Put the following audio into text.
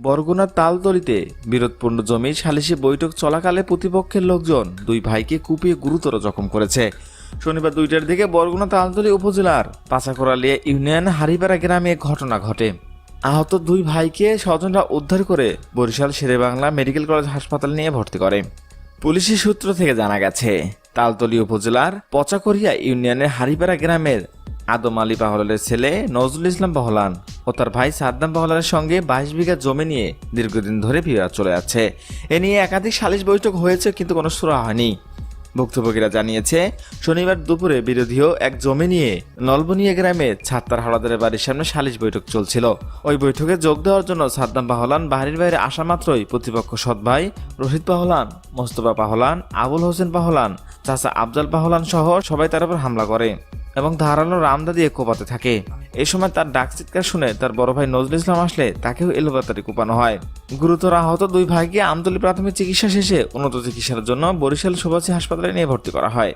বরগুনার তালতলিতে বিরোধপূর্ণ জমি সালিশি বৈঠক চলাকালে প্রতিপক্ষের লোকজন দুই ভাইকে কুপিয়ে গুরুতর জখম করেছে। শনিবার 2টার দিকে বরগুনা তালতলি উপজেলার পাচাকোরালিয়া ইউনিয়ন হারিপাড়া গ্রামে ঘটনা ঘটে। আহত দুই ভাইকে স্বজনরা উদ্ধার করে বরিশাল শেরেবাংলা মেডিকেল কলেজ হাসপাতালে নিয়ে ভর্তি করে। পুলিশের সূত্র থেকে জানা গেছে, তালতলি উপজেলার পচাকরিয়া ইউনিয়নের হারিপাড়া গ্রামের আদম আলী পাহলানের ছেলে নজরুল ইসলাম পাহলান ও তার ভাই সাদ্দাম পাহলানের সঙ্গে 22 বিঘা জমি নিয়ে দীর্ঘদিন ধরে বিবাদ চলে যাচ্ছে। এ নিয়ে একাধিক সালিশ বৈঠক হয়েছে, কিন্তু কোনো সুরাহা হয়নি। ভুক্তভোগীরা জানিয়েছে, শনিবার দুপুরে বিরোধীয় এক জমি নিয়ে নলবনিয়া গ্রামে ছাত্তার হাওলাদারের বাড়ির সামনে সালিশ বৈঠক চলছিল। ওই বৈঠকে যোগ দেওয়ার জন্য সাদ্দাম পাহলান বাড়ির বাইরে আসা মাত্রই প্রতিপক্ষ সৎ ভাই রশিদ পাহলান, মোস্তফা পাহলান, আবুল হোসেন পাহলান, চাচা আফজাল পাহলান সহ সবাই তার উপর হামলা করে এবং ধারালো রামদা দিয়ে কোপাতে থাকে। এই সময় তার ডাক চিৎকার শুনে তার বড় ভাই নজরুল ইসলাম আসলে তাকেও এলোপাতাড়ি কোপানো হয়। গুরুতর আহত দুই ভাইকে আমতলী প্রাথমিক চিকিৎসা শেষে উন্নত চিকিৎসার জন্য বরিশাল সুভাষী হাসপাতালে নিয়ে ভর্তি করা হয়।